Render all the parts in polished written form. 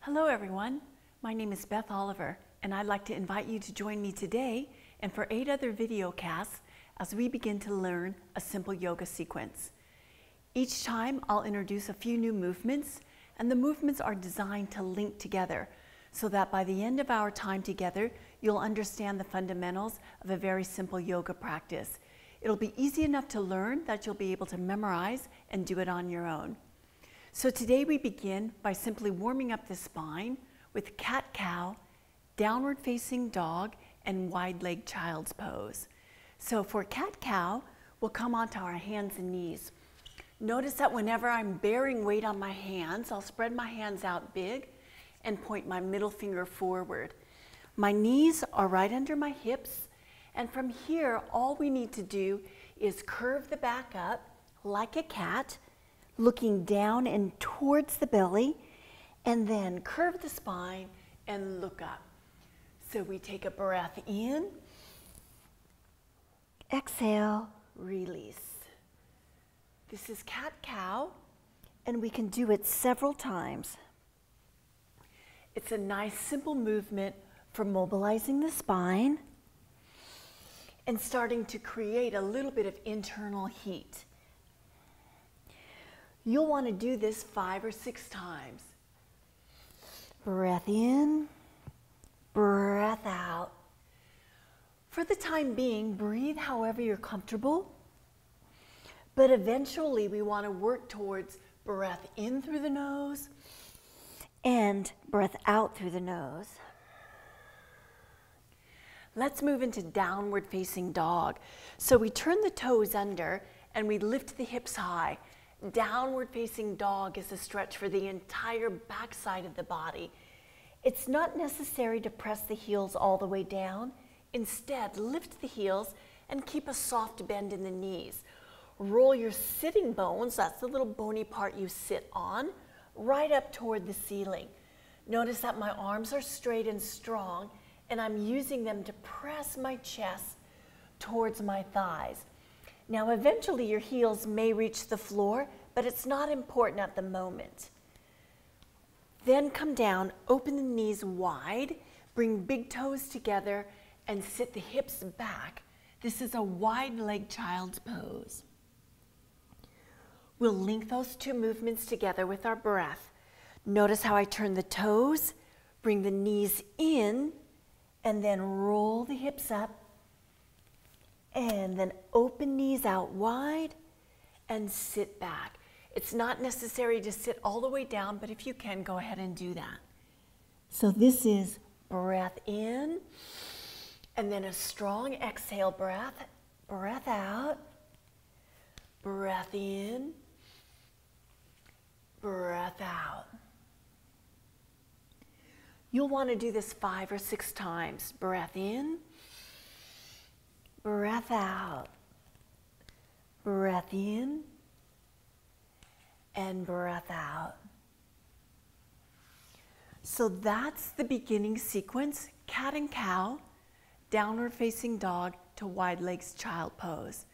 Hello everyone, my name is Beth Oliver and I'd like to invite you to join me today and for 8 other video casts as we begin to learn a simple yoga sequence. Each time I'll introduce a few new movements, and the movements are designed to link together so that by the end of our time together you'll understand the fundamentals of a very simple yoga practice. It'll be easy enough to learn that you'll be able to memorize and do it on your own. So today we begin by simply warming up the spine with cat-cow, downward facing dog, and wide-legged child's pose. So for cat-cow, we'll come onto our hands and knees. Notice that whenever I'm bearing weight on my hands, I'll spread my hands out big and point my middle finger forward. My knees are right under my hips, and from here, all we need to do is curve the back up like a cat, looking down and towards the belly, and then curve the spine and look up. So we take a breath in, exhale, release. This is cat-cow, and we can do it several times. It's a nice simple movement for mobilizing the spine and starting to create a little bit of internal heat. You'll want to do this 5 or 6 times. Breath in, breath out. For the time being, breathe however you're comfortable, but eventually we want to work towards breath in through the nose and breath out through the nose. Let's move into downward facing dog. So we turn the toes under and we lift the hips high. Downward facing dog is a stretch for the entire backside of the body. It's not necessary to press the heels all the way down. Instead, lift the heels and keep a soft bend in the knees. Roll your sitting bones, that's the little bony part you sit on, right up toward the ceiling. Notice that my arms are straight and strong, and I'm using them to press my chest towards my thighs. Now, eventually your heels may reach the floor, but it's not important at the moment. Then come down, open the knees wide, bring big toes together, and sit the hips back. This is a wide-legged child's pose. We'll link those two movements together with our breath. Notice how I turn the toes, bring the knees in, and then roll the hips up, and then open knees out wide and sit back. It's not necessary to sit all the way down, but if you can, go ahead and do that. So this is breath in, and then a strong exhale breath, breath out, breath in, breath out. You'll want to do this 5 or 6 times. Breath in, breath out, breath in, and breath out. So that's the beginning sequence, cat and cow, downward facing dog to wide legs child pose.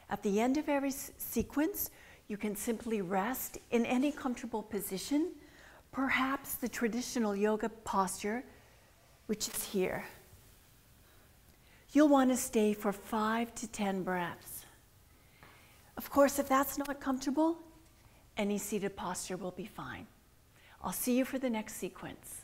At the end of every sequence, you can simply rest in any comfortable position, perhaps the traditional yoga posture, which is here. You'll want to stay for 5 to 10 breaths. Of course, if that's not comfortable, any seated posture will be fine. I'll see you for the next sequence.